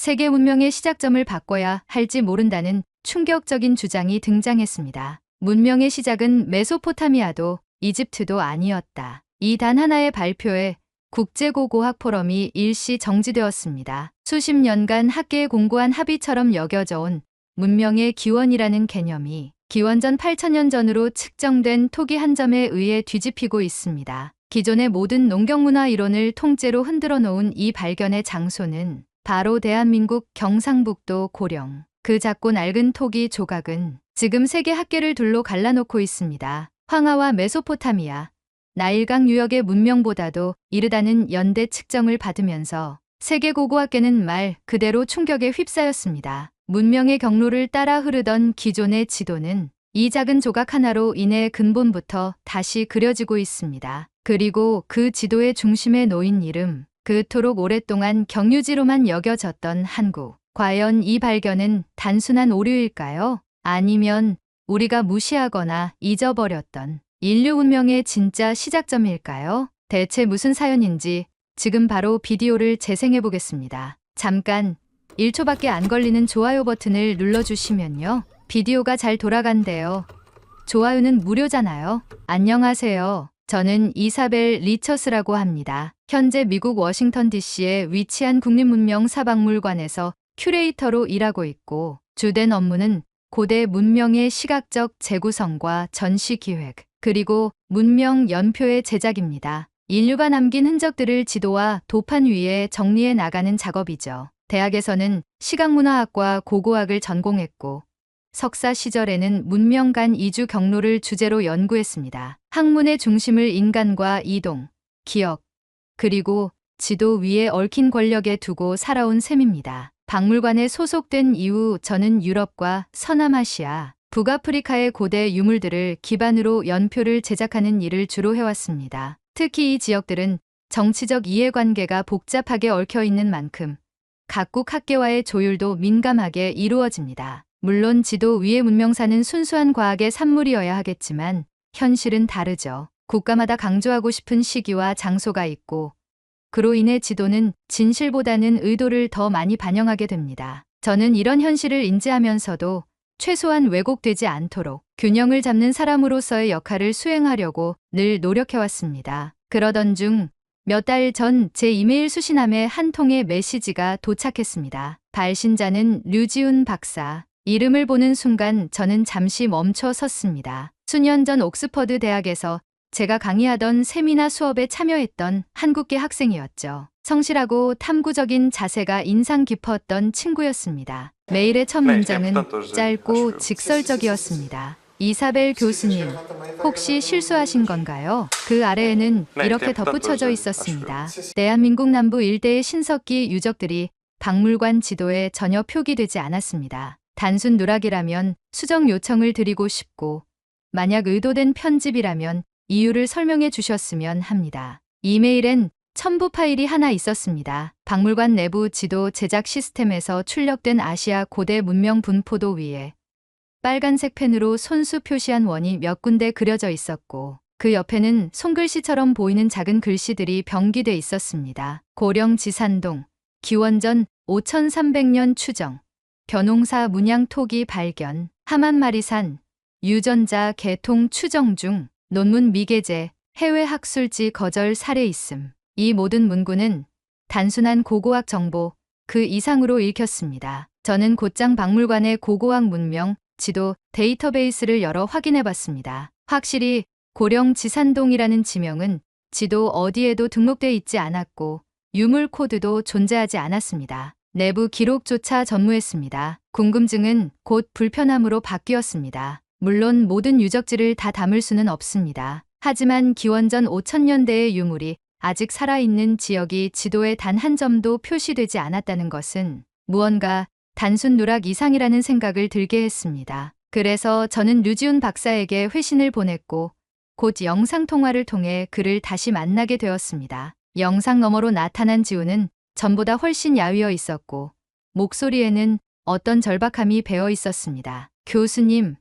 세계 문명의 시작점을 바꿔야 할지 모른다는 충격적인 주장이 등장했습니다. 문명의 시작은 메소포타미아도 이집트도 아니었다. 이 단 하나의 발표에 국제고고학 포럼이 일시 정지되었습니다. 수십 년간 학계에 공고한 합의처럼 여겨져 온 문명의 기원이라는 개념이 기원전 8천년 전으로 측정된 토기 한 점에 의해 뒤집히고 있습니다. 기존의 모든 농경문화 이론을 통째로 흔들어 놓은 이 발견의 장소는 바로 대한민국 경상북도 고령. 그 작고 낡은 토기 조각은 지금 세계 학계를 둘로 갈라놓고 있습니다. 황하와 메소포타미아, 나일강 유역의 문명보다도 이르다는 연대 측정을 받으면서 세계 고고학계는 말 그대로 충격에 휩싸였습니다. 문명의 경로를 따라 흐르던 기존의 지도는 이 작은 조각 하나로 인해 근본부터 다시 그려지고 있습니다. 그리고 그 지도의 중심에 놓인 이름, 그토록 오랫동안 경유지로만 여겨졌던 한국. 과연 이 발견은 단순한 오류일까요? 아니면 우리가 무시하거나 잊어버렸던 인류 운명의 진짜 시작점일까요? 대체 무슨 사연인지 지금 바로 비디오를 재생해 보겠습니다. 잠깐 1초밖에 안 걸리는 좋아요 버튼을 눌러주시면요. 비디오가 잘 돌아간대요. 좋아요는 무료잖아요. 안녕하세요. 저는 이사벨 리처스라고 합니다. 현재 미국 워싱턴 DC에 위치한 국립문명사박물관에서 큐레이터로 일하고 있고 주된 업무는 고대 문명의 시각적 재구성과 전시 기획, 그리고 문명 연표의 제작입니다. 인류가 남긴 흔적들을 지도와 도판 위에 정리해 나가는 작업이죠. 대학에서는 시각문화학과 고고학을 전공했고 석사 시절에는 문명 간 이주 경로를 주제로 연구했습니다. 학문의 중심을 인간과 이동, 기억, 그리고 지도 위에 얽힌 권력에 두고 살아온 셈입니다. 박물관에 소속된 이후 저는 유럽과 서남아시아, 북아프리카의 고대 유물들을 기반으로 연표를 제작하는 일을 주로 해왔습니다. 특히 이 지역들은 정치적 이해관계가 복잡하게 얽혀 있는 만큼 각국 학계와의 조율도 민감하게 이루어집니다. 물론 지도 위의 문명사는 순수한 과학의 산물이어야 하겠지만 현실은 다르죠. 국가마다 강조하고 싶은 시기와 장소가 있고 그로 인해 지도는 진실보다는 의도를 더 많이 반영하게 됩니다. 저는 이런 현실을 인지하면서도 최소한 왜곡되지 않도록 균형을 잡는 사람으로서의 역할을 수행하려고 늘 노력해왔습니다. 그러던 중 몇 달 전 제 이메일 수신함에 한 통의 메시지가 도착했습니다. 발신자는 류지훈 박사. 이름을 보는 순간 저는 잠시 멈춰 섰습니다. 수년 전 옥스퍼드 대학에서 제가 강의하던 세미나 수업에 참여했던 한국계 학생이었죠. 성실하고 탐구적인 자세가 인상 깊었던 친구였습니다. 메일의 첫 문장은 짧고 직설적이었습니다. 이사벨 교수님, 혹시 실수하신 건가요? 그 아래에는 이렇게 덧붙여져 있었습니다. 대한민국 남부 일대의 신석기 유적들이 박물관 지도에 전혀 표기되지 않았습니다. 단순 누락이라면 수정 요청을 드리고 싶고 만약 의도된 편집이라면 이유를 설명해 주셨으면 합니다. 이메일엔 첨부 파일이 하나 있었습니다. 박물관 내부 지도 제작 시스템에서 출력된 아시아 고대 문명 분포도 위에 빨간색 펜으로 손수 표시한 원이 몇 군데 그려져 있었고 그 옆에는 손글씨처럼 보이는 작은 글씨들이 병기돼 있었습니다. 고령 지산동, 기원전 5300년 추정, 벼농사 문양 토기 발견, 하만마리산, 유전자 개통 추정 중, 논문 미개제, 해외 학술지 거절 사례 있음. 이 모든 문구는 단순한 고고학 정보 그 이상으로 읽혔습니다. 저는 곧장 박물관의 고고학 문명 지도 데이터베이스를 열어 확인해 봤습니다. 확실히 고령 지산동이라는 지명은 지도 어디에도 등록돼 있지 않았고 유물 코드도 존재하지 않았습니다. 내부 기록조차 전무했습니다. 궁금증은 곧 불편함으로 바뀌었습니다. 물론 모든 유적지를 다 담을 수는 없습니다. 하지만 기원전 5000년대의 유물이 아직 살아있는 지역이 지도에 단 한 점도 표시되지 않았다는 것은 무언가 단순 누락 이상이라는 생각을 들게 했습니다. 그래서 저는 류지훈 박사에게 회신을 보냈고 곧 영상통화를 통해 그를 다시 만나게 되었습니다. 영상 너머로 나타난 지훈은 전보다 훨씬 야위어 있었고 목소리에는 어떤 절박함이 배어 있었습니다. 교수님,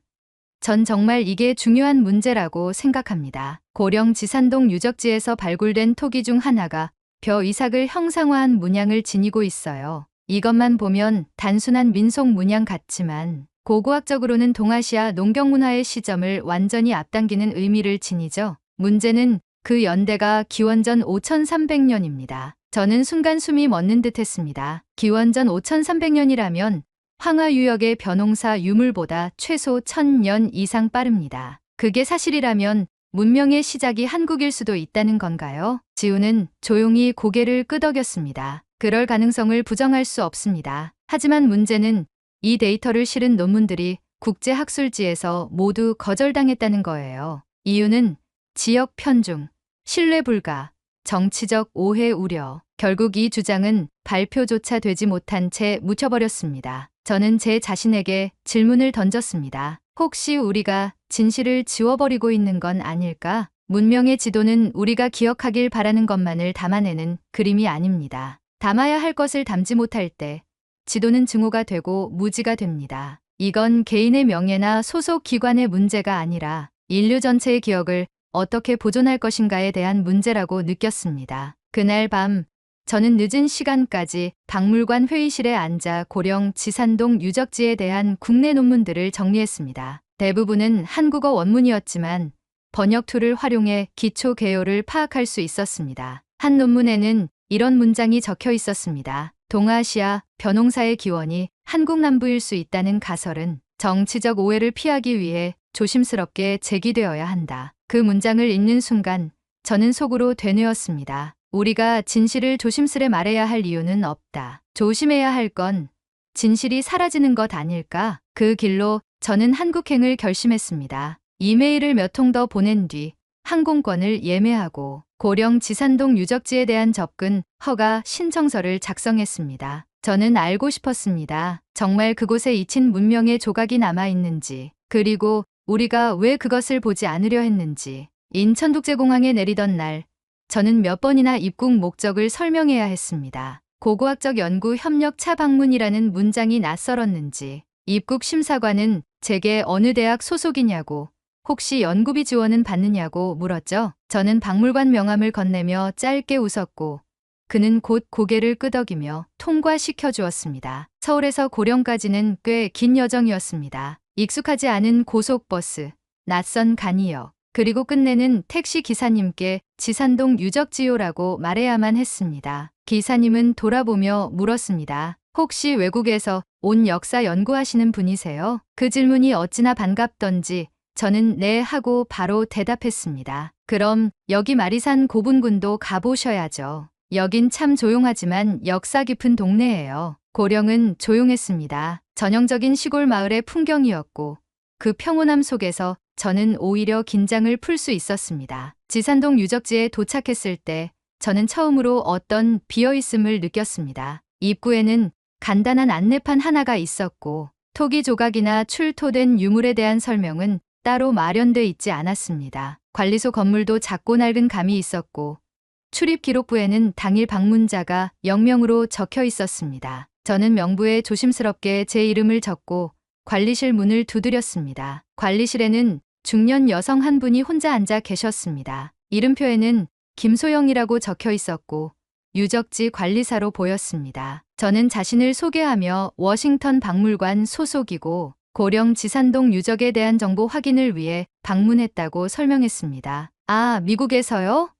전 정말 이게 중요한 문제라고 생각합니다. 고령 지산동 유적지에서 발굴된 토기 중 하나가 벼 이삭을 형상화한 문양을 지니고 있어요. 이것만 보면 단순한 민속 문양 같지만 고고학적으로는 동아시아 농경문화의 시점을 완전히 앞당기는 의미를 지니죠. 문제는 그 연대가 기원전 5300년입니다. 저는 순간 숨이 멎는 듯 했습니다. 기원전 5300년이라면 황하유역의 벼농사 유물보다 최소 1000년 이상 빠릅니다. 그게 사실이라면 문명의 시작이 한국일 수도 있다는 건가요? 지우는 조용히 고개를 끄덕였습니다. 그럴 가능성을 부정할 수 없습니다. 하지만 문제는 이 데이터를 실은 논문들이 국제학술지에서 모두 거절당했다는 거예요. 이유는 지역 편중, 신뢰 불가, 정치적 오해 우려. 결국 이 주장은 발표조차 되지 못한 채 묻혀버렸습니다. 저는 제 자신에게 질문을 던졌습니다. 혹시 우리가 진실을 지워버리고 있는 건 아닐까? 문명의 지도는 우리가 기억하길 바라는 것만을 담아내는 그림이 아닙니다. 담아야 할 것을 담지 못할 때 지도는 증오가 되고 무지가 됩니다. 이건 개인의 명예나 소속 기관의 문제가 아니라 인류 전체의 기억을 어떻게 보존할 것인가에 대한 문제라고 느꼈습니다. 그날 밤 저는 늦은 시간까지 박물관 회의실에 앉아 고령 지산동 유적지에 대한 국내 논문들을 정리했습니다. 대부분은 한국어 원문이었지만 번역 툴을 활용해 기초 개요를 파악할 수 있었습니다. 한 논문에는 이런 문장이 적혀 있었습니다. 동아시아 벼농사의 기원이 한국 남부일 수 있다는 가설은 정치적 오해를 피하기 위해 조심스럽게 제기되어야 한다. 그 문장을 읽는 순간 저는 속으로 되뇌었습니다. 우리가 진실을 조심스레 말해야 할 이유는 없다. 조심해야 할 건 진실이 사라지는 것 아닐까? 그 길로 저는 한국행을 결심했습니다. 이메일을 몇 통 더 보낸 뒤 항공권을 예매하고 고령 지산동 유적지에 대한 접근 허가 신청서를 작성했습니다. 저는 알고 싶었습니다. 정말 그곳에 잊힌 문명의 조각이 남아있는지, 그리고 우리가 왜 그것을 보지 않으려 했는지. 인천국제공항에 내리던 날 저는 몇 번이나 입국 목적을 설명해야 했습니다. 고고학적 연구 협력 차 방문이라는 문장이 낯설었는지 입국 심사관은 제게 어느 대학 소속이냐고, 혹시 연구비 지원은 받느냐고 물었죠. 저는 박물관 명함을 건네며 짧게 웃었고 그는 곧 고개를 끄덕이며 통과시켜 주었습니다. 서울에서 고령까지는 꽤 긴 여정이었습니다. 익숙하지 않은 고속버스, 낯선 간이역, 그리고 끝내는 택시 기사님께 지산동 유적지요라고 말해야만 했습니다. 기사님은 돌아보며 물었습니다. 혹시 외국에서 온 역사 연구하시는 분이세요? 그 질문이 어찌나 반갑던지 저는 네 하고 바로 대답했습니다. 그럼 여기 마리산 고분군도 가보셔야죠. 여긴 참 조용하지만 역사 깊은 동네예요. 고령은 조용했습니다. 전형적인 시골 마을의 풍경이었고 그 평온함 속에서 저는 오히려 긴장을 풀 수 있었습니다. 지산동 유적지에 도착했을 때 저는 처음으로 어떤 비어있음을 느꼈습니다. 입구에는 간단한 안내판 하나가 있었고 토기 조각이나 출토된 유물에 대한 설명은 따로 마련돼 있지 않았습니다. 관리소 건물도 작고 낡은 감이 있었고 출입 기록부에는 당일 방문자가 영명으로 적혀 있었습니다. 저는 명부에 조심스럽게 제 이름을 적고 관리실 문을 두드렸습니다. 관리실에는 중년 여성 한 분이 혼자 앉아 계셨습니다. 이름표에는 김소영이라고 적혀 있었고 유적지 관리사로 보였습니다. 저는 자신을 소개하며 워싱턴 박물관 소속이고 고령 지산동 유적에 대한 정보 확인을 위해 방문했다고 설명했습니다. 아, 미국에서요?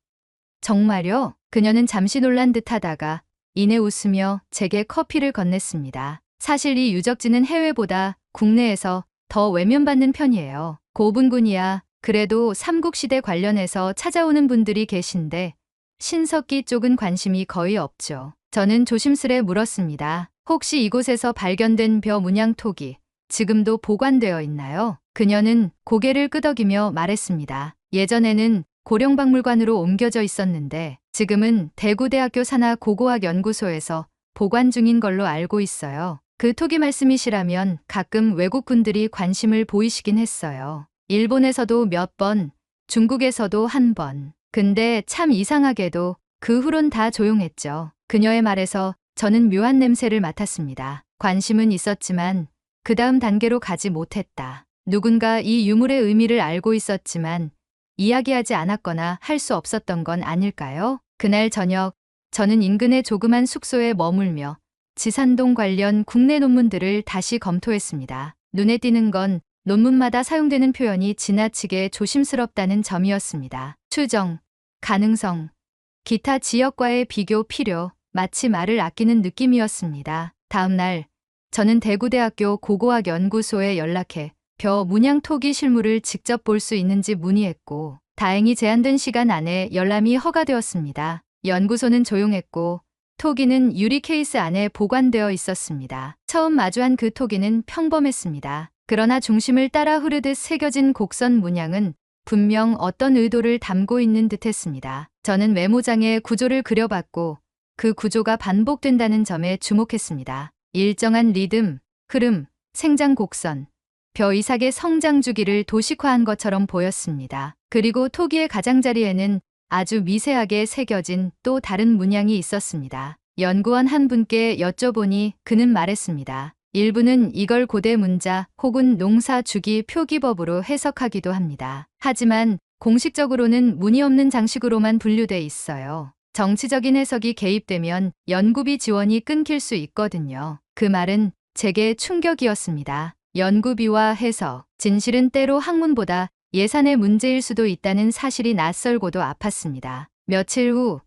정말요? 그녀는 잠시 놀란 듯 하다가 이내 웃으며 제게 커피를 건넸습니다. 사실 이 유적지는 해외보다 국내에서 더 외면받는 편이에요. 고분군이야 그래도 삼국시대 관련해서 찾아오는 분들이 계신데 신석기 쪽은 관심이 거의 없죠. 저는 조심스레 물었습니다. 혹시 이곳에서 발견된 벼 문양 토기 지금도 보관되어 있나요? 그녀는 고개를 끄덕이며 말했습니다. 예전에는 고령박물관으로 옮겨져 있었는데 지금은 대구대학교 산하 고고학 연구소에서 보관 중인 걸로 알고 있어요. 그 토기 말씀이시라면 가끔 외국분들이 관심을 보이시긴 했어요. 일본에서도 몇 번, 중국에서도 한 번. 근데 참 이상하게도 그 후론 다 조용했죠. 그녀의 말에서 저는 묘한 냄새를 맡았습니다. 관심은 있었지만 그 다음 단계로 가지 못했다. 누군가 이 유물의 의미를 알고 있었지만 이야기하지 않았거나 할 수 없었던 건 아닐까요? 그날 저녁 저는 인근의 조그만 숙소에 머물며 지산동 관련 국내 논문들을 다시 검토했습니다. 눈에 띄는 건 논문마다 사용되는 표현이 지나치게 조심스럽다는 점이었습니다. 추정, 가능성, 기타 지역과의 비교 필요, 마치 말을 아끼는 느낌이었습니다. 다음 날 저는 대구대학교 고고학연구소에 연락해 벼 문양 토기 실물을 직접 볼 수 있는지 문의했고 다행히 제한된 시간 안에 열람이 허가되었습니다. 연구소는 조용했고 토기는 유리 케이스 안에 보관되어 있었습니다. 처음 마주한 그 토기는 평범했습니다. 그러나 중심을 따라 흐르듯 새겨진 곡선 문양은 분명 어떤 의도를 담고 있는 듯했습니다. 저는 메모장에 구조를 그려봤고 그 구조가 반복된다는 점에 주목했습니다. 일정한 리듬, 흐름, 생장 곡선, 벼 이삭의 성장 주기를 도식화한 것처럼 보였습니다. 그리고 토기의 가장자리에는 아주 미세하게 새겨진 또 다른 문양이 있었습니다. 연구원 한 분께 여쭤보니 그는 말했습니다. 일부는 이걸 고대 문자 혹은 농사 주기 표기법으로 해석하기도 합니다. 하지만 공식적으로는 무늬 없는 장식으로만 분류돼 있어요. 정치적인 해석이 개입되면 연구비 지원이 끊길 수 있거든요. 그 말은 제게 충격이었습니다. 연구비와 해석, 진실은 때로 학문보다 예산의 문제일 수도 있다는 사실이 낯설고도 아팠습니다. 며칠 후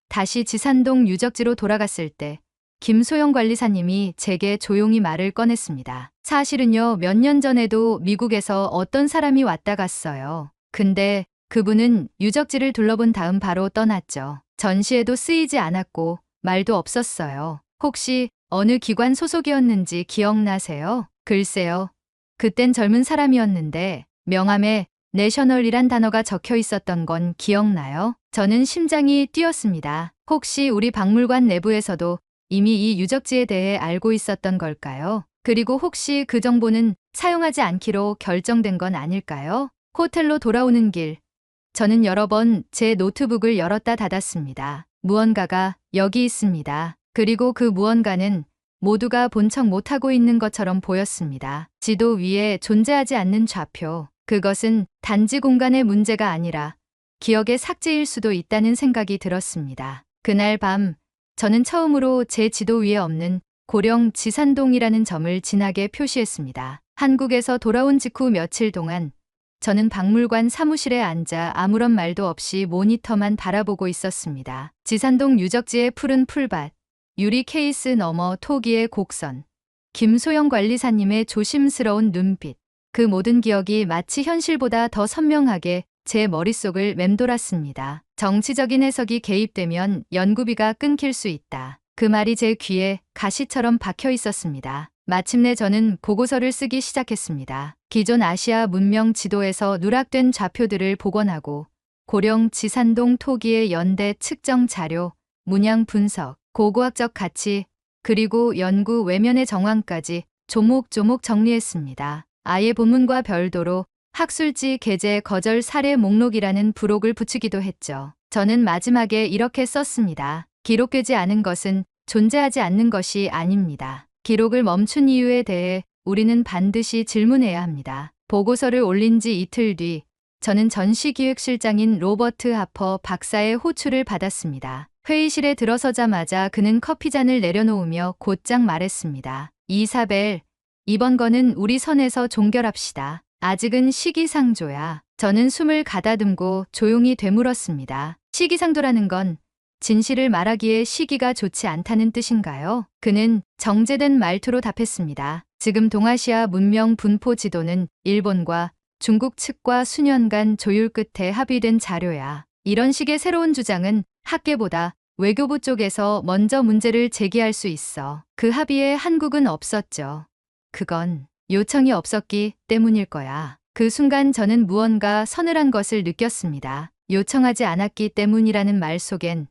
다시 지산동 유적지로 돌아갔을 때 김소영 관리사님이 제게 조용히 말을 꺼냈습니다. 사실은요, 몇 년 전에도 미국에서 어떤 사람이 왔다 갔어요. 근데 그분은 유적지를 둘러본 다음 바로 떠났죠. 전시에도 쓰이지 않았고 말도 없었어요. 혹시 어느 기관 소속이었는지 기억나세요? 글쎄요. 그땐 젊은 사람이었는데 명함에 내셔널이란 단어가 적혀 있었던 건 기억나요? 저는 심장이 뛰었습니다. 혹시 우리 박물관 내부에서도 이미 이 유적지에 대해 알고 있었던 걸까요? 그리고 혹시 그 정보는 사용하지 않기로 결정된 건 아닐까요? 호텔로 돌아오는 길, 저는 여러 번 제 노트북을 열었다 닫았습니다. 무언가가 여기 있습니다. 그리고 그 무언가는 모두가 본 척 못하고 있는 것처럼 보였습니다. 지도 위에 존재하지 않는 좌표. 그것은 단지 공간의 문제가 아니라 기억의 삭제일 수도 있다는 생각이 들었습니다. 그날 밤 저는 처음으로 제 지도 위에 없는 고령 지산동이라는 점을 진하게 표시했습니다. 한국에서 돌아온 직후 며칠 동안 저는 박물관 사무실에 앉아 아무런 말도 없이 모니터만 바라보고 있었습니다. 지산동 유적지의 푸른 풀밭, 유리 케이스 너머 토기의 곡선, 김소영 관리사님의 조심스러운 눈빛, 그 모든 기억이 마치 현실보다 더 선명하게 제 머릿속을 맴돌았습니다. 정치적인 해석이 개입되면 연구비가 끊길 수 있다. 그 말이 제 귀에 가시처럼 박혀 있었습니다. 마침내 저는 보고서를 쓰기 시작했습니다. 기존 아시아 문명 지도에서 누락된 좌표들을 복원하고 고령 지산동 토기의 연대 측정 자료, 문양 분석, 고고학적 가치, 그리고 연구 외면의 정황까지 조목조목 정리했습니다. 아예 본문과 별도로 학술지 게재 거절 사례 목록이라는 부록을 붙이기도 했죠. 저는 마지막에 이렇게 썼습니다. 기록되지 않은 것은 존재하지 않는 것이 아닙니다. 기록을 멈춘 이유에 대해 우리는 반드시 질문해야 합니다. 보고서를 올린 지 이틀 뒤 저는 전시기획실장인 로버트 하퍼 박사의 호출을 받았습니다. 회의실에 들어서자마자 그는 커피잔을 내려놓으며 곧장 말했습니다. 이사벨, 이번 건은 우리 선에서 종결합시다. 아직은 시기상조야. 저는 숨을 가다듬고 조용히 되물었습니다. 시기상조라는 건 진실을 말하기에 시기가 좋지 않다는 뜻인가요? 그는 정제된 말투로 답했습니다. 지금 동아시아 문명 분포 지도는 일본과 중국 측과 수년간 조율 끝에 합의된 자료야. 이런 식의 새로운 주장은 학계보다 외교부 쪽에서 먼저 문제를 제기할 수 있어. 그 합의에 한국은 없었죠. 그건 요청이 없었기 때문일 거야. 그 순간 저는 무언가 서늘한 것을 느꼈습니다. 요청하지 않았기 때문이라는 말 속엔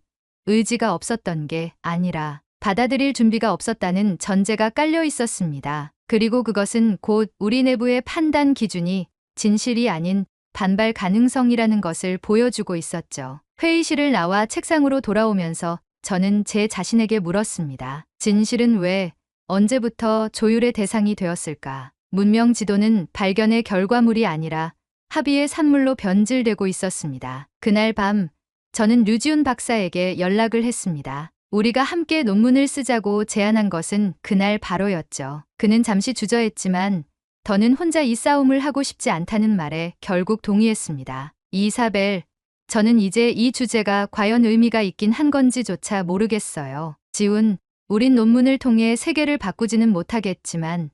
의지가 없었던 게 아니라 받아들일 준비가 없었다는 전제가 깔려 있었습니다. 그리고 그것은 곧 우리 내부의 판단 기준이 진실이 아닌 반발 가능성이라는 것을 보여주고 있었죠. 회의실을 나와 책상으로 돌아오면서 저는 제 자신에게 물었습니다. 진실은 왜, 언제부터 조율의 대상이 되었을까? 문명 지도는 발견의 결과물이 아니라 합의의 산물로 변질되고 있었습니다. 그날 밤 저는 류지훈 박사에게 연락을 했습니다. 우리가 함께 논문을 쓰자고 제안한 것은 그날 바로였죠. 그는 잠시 주저했지만 더는 혼자 이 싸움을 하고 싶지 않다는 말에 결국 동의했습니다. 이사벨, 저는 이제 이 주제가 과연 의미가 있긴 한 건지조차 모르겠어요. 지훈, 우린 논문을 통해 세계를 바꾸지는 못하겠지만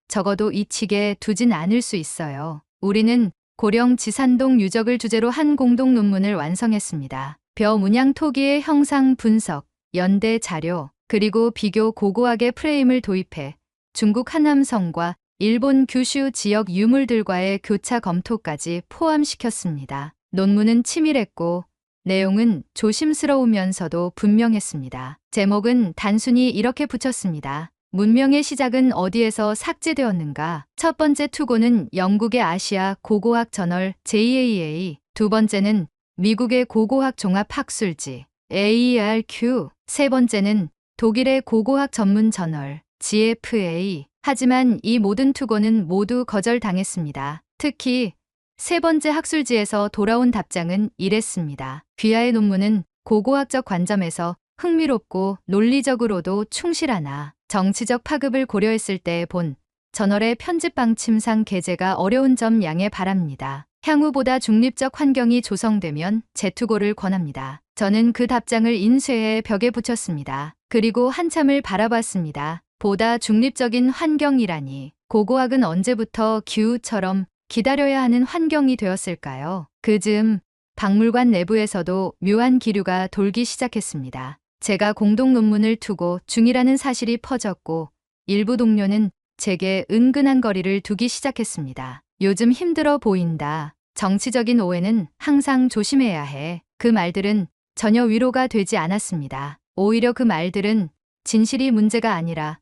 적어도 이치게 두진 않을 수 있어요. 우리는 고령 지산동 유적을 주제로 한 공동 논문을 완성했습니다. 벼 문양 토기의 형상 분석, 연대 자료, 그리고 비교 고고학의 프레임을 도입해 중국 한남성과 일본 규슈 지역 유물들과의 교차 검토까지 포함시켰습니다. 논문은 치밀했고 내용은 조심스러우면서도 분명했습니다. 제목은 단순히 이렇게 붙였습니다. 문명의 시작은 어디에서 삭제되었는가? 첫 번째 투고는 영국의 아시아 고고학 저널 JAA, 두 번째는 미국의 고고학 종합학술지 AERQ, 세 번째는 독일의 고고학 전문 저널 GFA. 하지만 이 모든 투고는 모두 거절당했습니다. 특히 세 번째 학술지에서 돌아온 답장은 이랬습니다. 귀하의 논문은 고고학적 관점에서 흥미롭고 논리적으로도 충실하나 정치적 파급을 고려했을 때 본 저널의 편집 방침상 게재가 어려운 점 양해 바랍니다. 향후보다 중립적 환경이 조성되면 재투고를 권합니다. 저는 그 답장을 인쇄해 벽에 붙였습니다. 그리고 한참을 바라봤습니다. 보다 중립적인 환경이라니. 고고학은 언제부터 기우처럼 기다려야 하는 환경이 되었을까요? 그 즈음 박물관 내부에서도 묘한 기류가 돌기 시작했습니다. 제가 공동 논문을 투고 중이라는 사실이 퍼졌고 일부 동료는 제게 은근한 거리를 두기 시작했습니다. 요즘 힘들어 보인다. 정치적인 오해는 항상 조심해야 해. 그 말들은 전혀 위로가 되지 않았습니다. 오히려 그 말들은 진실이 문제가 아니라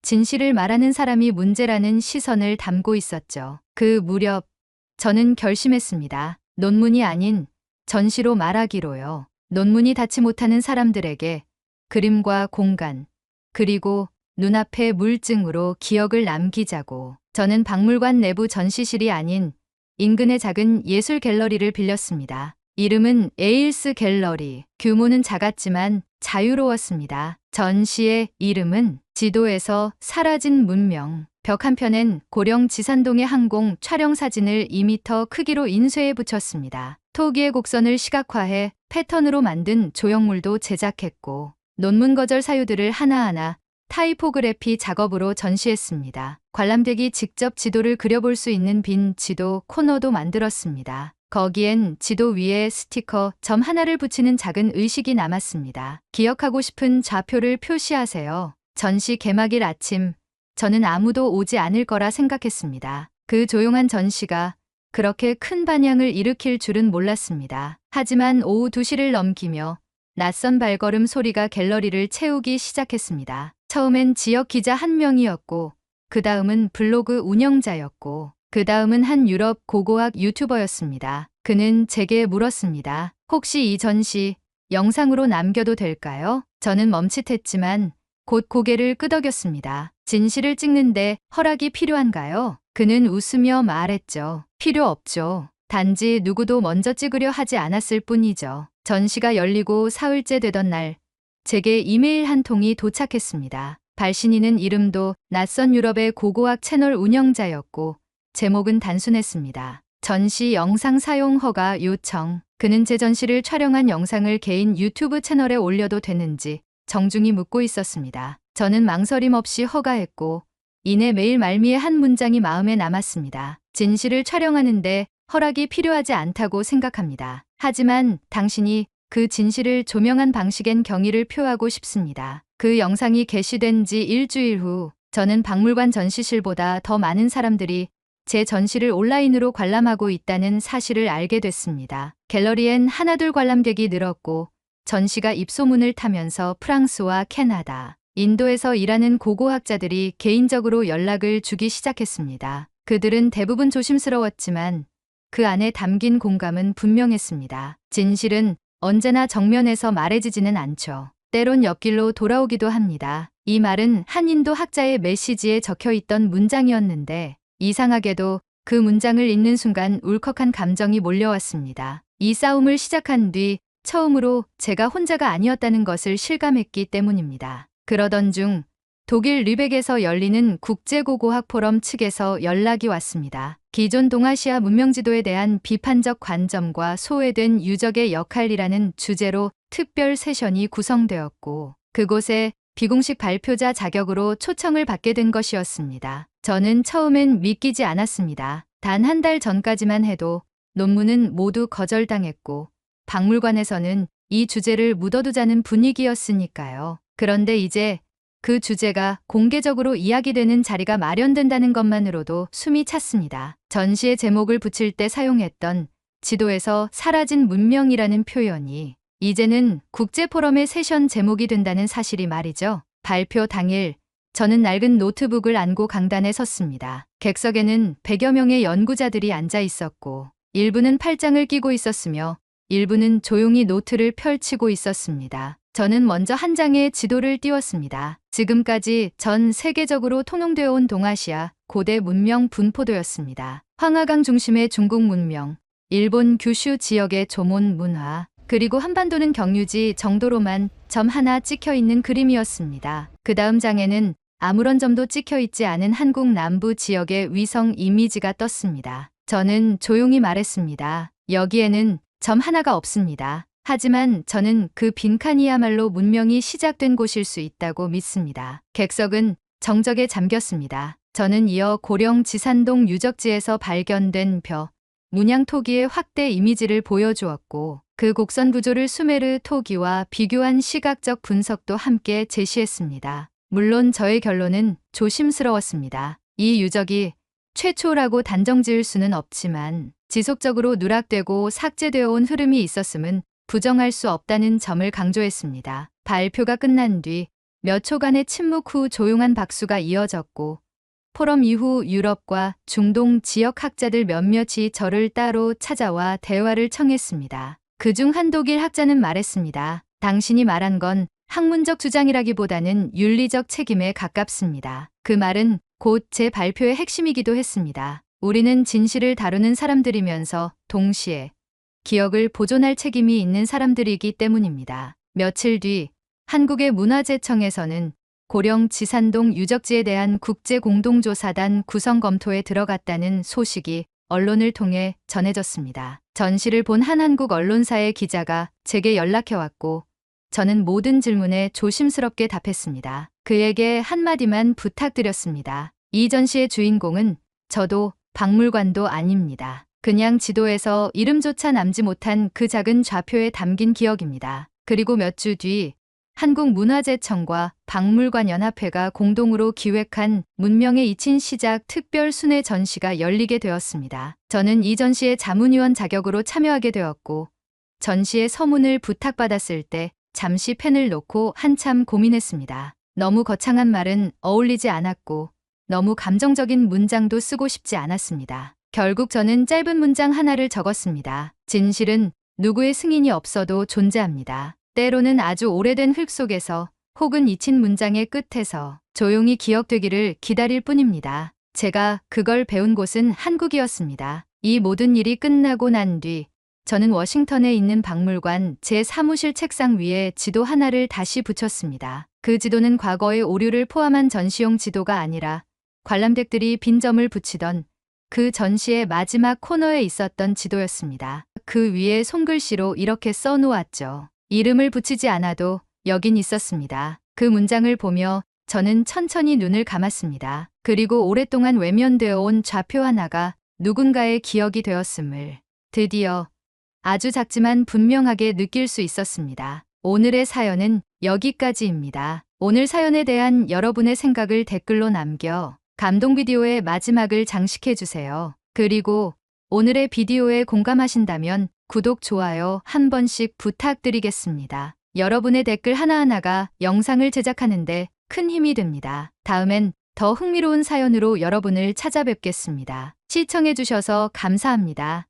진실을 말하는 사람이 문제라는 시선을 담고 있었죠. 그 무렵 저는 결심했습니다. 논문이 아닌 전시로 말하기로요. 논문이 닿지 못하는 사람들에게 그림과 공간, 그리고 눈앞의 물증으로 기억을 남기자고. 저는 박물관 내부 전시실이 아닌 인근의 작은 예술 갤러리를 빌렸습니다. 이름은 에일스 갤러리. 규모는 작았지만 자유로웠습니다. 전시의 이름은 지도에서 사라진 문명. 벽 한편엔 고령 지산동의 항공 촬영 사진을 2m 크기로 인쇄해 붙였습니다. 토기의 곡선을 시각화해 패턴으로 만든 조형물도 제작했고 논문 거절 사유들을 하나하나 타이포그래피 작업으로 전시했습니다. 관람객이 직접 지도를 그려볼 수 있는 빈 지도 코너도 만들었습니다. 거기엔 지도 위에 스티커 점 하나를 붙이는 작은 의식이 남았습니다. 기억하고 싶은 좌표를 표시하세요. 전시 개막일 아침, 저는 아무도 오지 않을 거라 생각했습니다. 그 조용한 전시가 그렇게 큰 반향을 일으킬 줄은 몰랐습니다. 하지만 오후 2시를 넘기며 낯선 발걸음 소리가 갤러리를 채우기 시작했습니다. 처음엔 지역 기자 한 명이었고 그 다음은 블로그 운영자였고 그 다음은 한 유럽 고고학 유튜버였습니다. 그는 제게 물었습니다. 혹시 이 전시 영상으로 남겨도 될까요? 저는 멈칫했지만 곧 고개를 끄덕였습니다. 진실을 찍는데 허락이 필요한가요? 그는 웃으며 말했죠. 필요 없죠. 단지 누구도 먼저 찍으려 하지 않았을 뿐이죠. 전시가 열리고 사흘째 되던 날, 제게 이메일 한 통이 도착했습니다. 발신인은 이름도 낯선 유럽의 고고학 채널 운영자였고 제목은 단순했습니다. 전시 영상 사용 허가 요청. 그는 제 전시를 촬영한 영상을 개인 유튜브 채널에 올려도 되는지 정중히 묻고 있었습니다. 저는 망설임 없이 허가했고 이내 메일 말미에 한 문장이 마음에 남았습니다. 진실을 촬영하는데 허락이 필요하지 않다고 생각합니다. 하지만 당신이 그 진실을 조명한 방식엔 경의를 표하고 싶습니다. 그 영상이 게시된 지 일주일 후 저는 박물관 전시실보다 더 많은 사람들이 제 전시를 온라인으로 관람하고 있다는 사실을 알게 됐습니다. 갤러리엔 하나둘 관람객이 늘었고 전시가 입소문을 타면서 프랑스와 캐나다, 인도에서 일하는 고고학자들이 개인적으로 연락을 주기 시작했습니다. 그들은 대부분 조심스러웠지만 그 안에 담긴 공감은 분명했습니다. 진실은 언제나 정면에서 말해지지는 않죠. 때론 옆길로 돌아오기도 합니다. 이 말은 한 인도 학자의 메시지에 적혀 있던 문장이었는데 이상하게도 그 문장을 읽는 순간 울컥한 감정이 몰려왔습니다. 이 싸움을 시작한 뒤 처음으로 제가 혼자가 아니었다는 것을 실감했기 때문입니다. 그러던 중 독일 르벡에서 열리는 국제고고학 포럼 측에서 연락이 왔습니다. 기존 동아시아 문명지도에 대한 비판적 관점과 소외된 유적의 역할이라는 주제로 특별 세션이 구성되었고 그곳에 비공식 발표자 자격으로 초청을 받게 된 것이었습니다. 저는 처음엔 믿기지 않았습니다. 단 한 달 전까지만 해도 논문은 모두 거절당했고 박물관에서는 이 주제를 묻어두자는 분위기였으니까요. 그런데 이제 그 주제가 공개적으로 이야기되는 자리가 마련된다는 것만으로도 숨이 찼습니다. 전시의 제목을 붙일 때 사용했던 지도에서 사라진 문명이라는 표현이 이제는 국제포럼의 세션 제목이 된다는 사실이 말이죠. 발표 당일 저는 낡은 노트북을 안고 강단에 섰습니다. 객석에는 100여 명의 연구자들이 앉아 있었고 일부는 팔짱을 끼고 있었으며 일부는 조용히 노트를 펼치고 있었습니다. 저는 먼저 한 장의 지도를 띄웠습니다. 지금까지 전 세계적으로 통용되어 온 동아시아 고대 문명 분포도였습니다. 황하강 중심의 중국 문명, 일본 규슈 지역의 조몬 문화, 그리고 한반도는 경유지 정도로만 점 하나 찍혀 있는 그림이었습니다. 그 다음 장에는 아무런 점도 찍혀 있지 않은 한국 남부 지역의 위성 이미지가 떴습니다. 저는 조용히 말했습니다. 여기에는 점 하나가 없습니다. 하지만 저는 그 빈칸이야말로 문명이 시작된 곳일 수 있다고 믿습니다. 객석은 정적에 잠겼습니다. 저는 이어 고령 지산동 유적지에서 발견된 벼, 문양 토기의 확대 이미지를 보여주었고 그 곡선 구조를 수메르 토기와 비교한 시각적 분석도 함께 제시했습니다. 물론 저의 결론은 조심스러웠습니다. 이 유적이 최초라고 단정 지을 수는 없지만 지속적으로 누락되고 삭제되어 온 흐름이 있었음은 부정할 수 없다는 점을 강조했습니다. 발표가 끝난 뒤 몇 초간의 침묵 후 조용한 박수가 이어졌고 포럼 이후 유럽과 중동 지역 학자들 몇몇이 저를 따로 찾아와 대화를 청했습니다. 그중 한 독일 학자는 말했습니다. 당신이 말한 건 학문적 주장이라기보다는 윤리적 책임에 가깝습니다. 그 말은 곧 제 발표의 핵심이기도 했습니다. 우리는 진실을 다루는 사람들이면서 동시에 기억을 보존할 책임이 있는 사람들이기 때문입니다. 며칠 뒤 한국의 문화재청에서는 고령 지산동 유적지에 대한 국제공동조사단 구성 검토에 들어갔다는 소식이 언론을 통해 전해졌습니다. 전시를 본 한 한국 언론사의 기자가 제게 연락해왔고 저는 모든 질문에 조심스럽게 답했습니다. 그에게 한마디만 부탁드렸습니다. 이 전시의 주인공은 저도 박물관도 아닙니다. 그냥 지도에서 이름조차 남지 못한 그 작은 좌표에 담긴 기억입니다. 그리고 몇 주 뒤 한국문화재청과 박물관연합회가 공동으로 기획한 문명의 이친 시작 특별 순회 전시가 열리게 되었습니다. 저는 이 전시의 자문위원 자격으로 참여하게 되었고 전시의 서문을 부탁받았을 때 잠시 펜을 놓고 한참 고민했습니다. 너무 거창한 말은 어울리지 않았고 너무 감정적인 문장도 쓰고 싶지 않았습니다. 결국 저는 짧은 문장 하나를 적었습니다. 진실은 누구의 승인이 없어도 존재합니다. 때로는 아주 오래된 흙 속에서 혹은 잊힌 문장의 끝에서 조용히 기억되기를 기다릴 뿐입니다. 제가 그걸 배운 곳은 한국이었습니다. 이 모든 일이 끝나고 난 뒤 저는 워싱턴에 있는 박물관 제 사무실 책상 위에 지도 하나를 다시 붙였습니다. 그 지도는 과거의 오류를 포함한 전시용 지도가 아니라 관람객들이 빈점을 붙이던 그 전시의 마지막 코너에 있었던 지도였습니다. 그 위에 손글씨로 이렇게 써놓았죠. 이름을 붙이지 않아도 여긴 있었습니다. 그 문장을 보며 저는 천천히 눈을 감았습니다. 그리고 오랫동안 외면되어 온 좌표 하나가 누군가의 기억이 되었음을 드디어 아주 작지만 분명하게 느낄 수 있었습니다. 오늘의 사연은 여기까지입니다. 오늘 사연에 대한 여러분의 생각을 댓글로 남겨 감동 비디오의 마지막을 장식해주세요. 그리고 오늘의 비디오에 공감하신다면 구독, 좋아요 한 번씩 부탁드리겠습니다. 여러분의 댓글 하나하나가 영상을 제작하는데 큰 힘이 됩니다. 다음엔 더 흥미로운 사연으로 여러분을 찾아뵙겠습니다. 시청해주셔서 감사합니다.